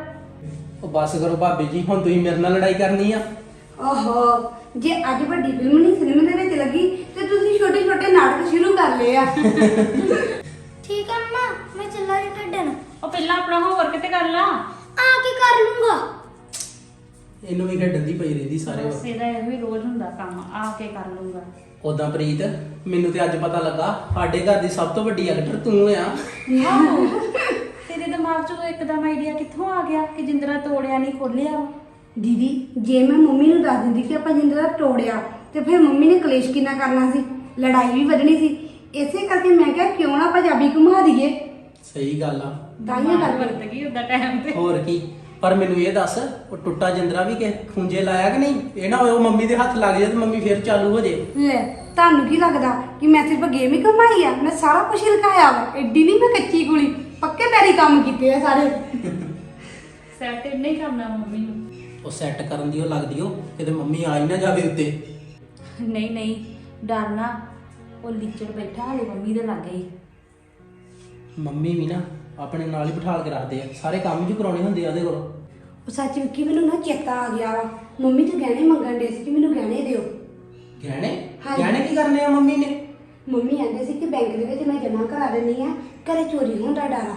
ਉਹ ਬਸ ਕਰੋ ਭਾਬੀ ਜੀ, ਹੁਣ ਤੁਸੀਂ ਮੇਰੇ ਨਾਲ ਲੜਾਈ ਕਰਨੀ ਆ। ਓਹੋ, ਜੇ ਅੱਜ ਵੱਡੀ ਫਿਲਮ ਨਹੀਂ ਸਿਨੇਮਾ ਦੇ ਵਿੱਚ ਲੱਗੀ ਤੇ ਤੁਸੀਂ ਛੋਟੇ ਛੋਟੇ ਨਾਟਕ ਸ਼ੁਰੂ ਕਰ ਲਏ ਆ। ਠੀਕ ਆ ਅੰਮਾ, ਮੈਂ ਚੱਲਾ ਜੀ ਖੇਡਣ। ਉਹ ਪਹਿਲਾਂ ਆਪਣਾ ਹੋਮਵਰਕ ਤੇ ਕਰ ਲਾ। ਆ ਕੇ ਕਰ ਲੂੰਗਾ। ਇਹਨੂੰ ਵੀ ਖੇਡਣ ਦੀ ਪਈ ਰਹਿੰਦੀ ਸਾਰੇ ਬਸ ਇਹਦਾ ਇਹੋ ਹੀ ਰੋਜ਼ ਹੁੰਦਾ ਕੰਮ, ਆ ਕੇ ਕਰ ਲੂੰਗਾ। ਉਦਾਂ ਪ੍ਰੀਤ, ਮੈਨੂੰ ਤੇ ਅੱਜ ਪਤਾ ਲੱਗਾ ਸਾਡੇ ਘਰ ਦੀ ਸਭ ਤੋਂ ਵੱਡੀ ਐਕਟਰ ਤੂੰ ਆ। ਆਹੋ, ਤੇਰੇ ਦਿਮਾਗ 'ਚ ਇੱਕਦਮ ਆਈਡੀਆ ਕਿੱਥੋਂ ਆ ਗਿਆ ਕਿ ਜਿੰਦਰਾ ਤੋੜਿਆ ਨਹੀਂ ਖੋਲਿਆ ਵਾ? ਦੀਦੀ, ਜੇ ਮੈਂ ਮੰਮੀ ਨੂੰ ਦੱਸ ਦਿੰਦੀ ਕਿ ਆਪਾਂ ਜਿੰਦਰਾ ਤੋੜਿਆ ਤੇ ਫਿਰ ਮੰਮੀ ਨੇ ਕਲੇਸ਼ ਕਿੰਨਾ ਕਰਨਾ ਸੀ, ਲੜਾਈ ਵੀ ਵਧਣੀ ਸੀ। ਇਸੇ ਕਰਕੇ ਮੈਂ ਕਿਹਾ ਕਿਉਂ ਨਾ ਪੰਜਾਬੀ ਘੁਮਾ ਦਈਏ। ਸਹੀ ਗੱਲ ਆ, ਤਾਈਆਂ ਗੱਲ ਕਰਕੇ ਵਰਤ ਗਈ ਉਹਦਾ ਟਾਈਮ ਤੇ। ਹੋਰ ਕੀ। ਪਰ ਮੈਨੂੰ ਇਹ ਦੱਸ, ਉਹ ਟੁੱਟਾ ਜਿੰਦਰਾ ਵੀ ਕਿ ਖੁੰਝੇ ਲਾਇਆ ਕਿ ਨਹੀਂ? ਇਹ ਨਾ ਹੋਏ ਉਹ ਮੰਮੀ ਦੇ ਹੱਥ ਲੱਗ ਜਾਏ ਤੇ ਮੰਮੀ ਫੇਰ ਚਾਲੂ ਹੋ ਜੇ। ਲੈ, ਤੁਹਾਨੂੰ ਕੀ ਲੱਗਦਾ ਕਿ ਮੈਂ ਸਿਰਫ ਗੇਮ ਹੀ ਘੁਮਾਈ ਆ? ਮੈਂ ਸਾਰਾ ਕੁਝ ਲਿਖਾਇਆ ਵਾ, ਐਡੀ ਨਹੀਂ ਮੈਂ ਕੱਚੀ ਕੁੜੀ, ਪੱਕੇ ਪੈਰੀ ਕੰਮ ਕੀਤੇ ਆ ਸਾਰੇ। ਸੈਟ ਇੰਨੇ ਹੀ ਕਰਨਾ ਮੰਮੀ ਨੂੰ। ਉਹ ਸੈੱਟ ਕਰਨ ਦੀ ਉਹ ਲੱਗਦੀ ਉਹ ਕਿਤੇ ਮੰਮੀ ਆ ਹੀ ਨਾ ਜਾਵੇ ਉੱਤੇ। ਨਹੀਂ ਨਹੀਂ, ਡਰਨਾ, ਉਹ ਲੀਚੜ ਬੈਠਾ ਹਾਲੇ ਮੰਮੀ ਦੇ ਲਾਗੇ ਹੀ। ਮੰਮੀ ਵੀ ਨਾ ਆਪਣੇ ਨਾਲ ਹੀ ਬਿਠਾਲ ਕੇ ਰੱਖਦੇ ਆ, ਸਾਰੇ ਕੰਮ ਵੀ ਕਰਾਉਣੇ ਹੁੰਦੇ ਆ ਉਹਦੇ ਕੋਲ। ਉਹ ਸੱਚ ਵਿੱਕੀ, ਮੈਨੂੰ ਨਾ ਚੇਤਾ ਆ ਗਿਆ ਵਾ, ਮੰਮੀ ਤੇ ਗਹਿਣੇ ਮੰਗਣ ਦੇ ਸੀ ਕਿ ਮੈਨੂੰ ਗਹਿਣੇ ਦਿਓ। ਗਹਿਣੇ? ਹਾਂਜੀ। ਗਹਿਣੇ ਕੀ ਕਰਨੇ ਆ ਮੰਮੀ ਨੇ? ਮੰਮੀ ਕਹਿੰਦੇ ਸੀ ਕਿ ਬੈਂਕ ਦੇ ਵਿੱਚ ਮੈਂ ਜਮ੍ਹਾਂ ਕਰਾ ਦਿੰਦੀ ਆ, ਘਰੇ ਚੋਰੀ ਹੋਣ ਦਾ ਡਰ ਆ।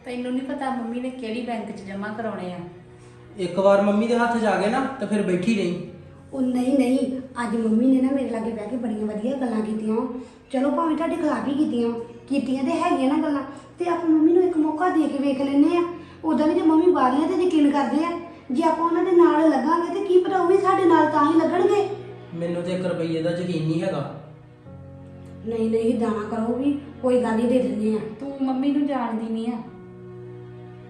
ਤੈਨੂੰ ਨਹੀਂ ਪਤਾ ਮੰਮੀ ਨੇ ਕਿਹੜੀ ਬੈਂਕ 'ਚ ਜਮ੍ਹਾਂ ਕਰਾਉਣੇ ਆ। ਇੱਕ ਵਾਰ ਮੰਮੀ ਦੇ ਹੱਥ ਜਾ ਗਏ ਨਾ ਤੇ ਫਿਰ ਬੈਠੀ ਰਹੀ। ਉਹ ਨਹੀਂ ਨਹੀਂ, ਅੱਜ ਮੰਮੀ ਨੇ ਨਾ ਮੇਰੇ ਲਾਗੇ ਬਹਿ ਕੇ ਬੜੀਆਂ ਵਧੀਆ ਗੱਲਾਂ ਕੀਤੀਆਂ। ਚਲੋ ਭਾਵੇਂ ਤੁਹਾਡੇ ਖਿਲਾਫ ਹੀ ਕੀਤੀਆਂ ਤੇ ਹੈਗੀਆਂ ਨਾ ਗੱਲਾਂ, ਤੇ ਆਪਾਂ ਮੰਮੀ ਨੂੰ ਇੱਕ ਮੌਕਾ ਦੇ ਕੇ ਵੇਖ ਲੈਂਦੇ ਆ। ਉਦਾਂ ਵੀ ਜੇ ਮੰਮੀ ਬਾਹਰਲਿਆਂ ਤੇ ਯਕੀਨ ਕਰਦੇ ਆ, ਜੇ ਆਪਾਂ ਉਹਨਾਂ ਦੇ ਨਾਲ ਲੱਗਾਂਗੇ ਤੇ ਕੀ ਪਤਾ ਉਹ ਵੀ ਸਾਡੇ ਨਾਲ ਤਾਂ ਹੀ ਲੱਗਣਗੇ। ਮੈਨੂੰ ਤੇ 1 ਰੁਪਈਏ ਦਾ ਯਕੀਨ ਨਹੀਂ ਹੈਗਾ। ਨਹੀਂ ਨਹੀਂ, ਦਾਣਾ ਕਰੋ ਵੀ, ਕੋਈ ਗੱਲ ਨਹੀਂ, ਦੇ ਦਿੰਦੇ ਆ। ਤੂੰ ਮੰਮੀ ਨੂੰ ਜਾਣਦੀ ਨਹੀਂ ਆ।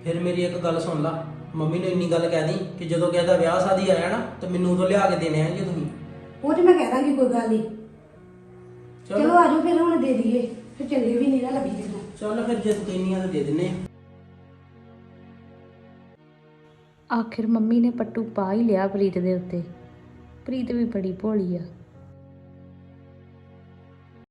ਫਿਰ ਮੇਰੀ ਇੱਕ ਗੱਲ ਸੁਣ ਲਾ, ਮੰਮੀ ਨੇ ਇੰਨੀ ਗੱਲ ਕਹਿ ਦੀ ਕਿ ਜਦੋਂ ਕਿਸੇ ਦਾ ਵਿਆਹ ਸ਼ਾਦੀ ਆਇਆ ਨਾ ਤੇ ਮੈਨੂੰ ਉਦੋਂ ਲਿਆ ਕੇ ਦੇਣੇ ਆ ਜੇ ਤੁਸੀਂ। ਉਹ ਤੇ ਮੈਂ ਕਹਿ ਦਾਂਗੀ, ਕੋਈ ਗੱਲ ਨਹੀਂ। ਚਲੋ ਆਜੋ ਫਿਰ ਹੁਣ ਦੇ ਦਈਏ, ਫਿਰ ਚੰਗੇ ਵੀ ਨਹੀਂ ਨਾ ਲੱਗੀ ਜਿੱਦਾਂ। ਚੱਲ ਫਿਰ ਜੇ ਤੂੰ ਕਹਿੰਦੀ ਆ ਤਾਂ ਦੇ ਦਿੰਨੇ ਆ। ਆਖਿਰ ਮੰਮੀ ਨੇ ਪੱਟੂ ਪਾ ਹੀ ਲਿਆ ਪ੍ਰੀਤ ਦੇ ਉੱਤੇ। ਪ੍ਰੀਤ ਵੀ ਬੜੀ ਭੋਲੀ ਆ।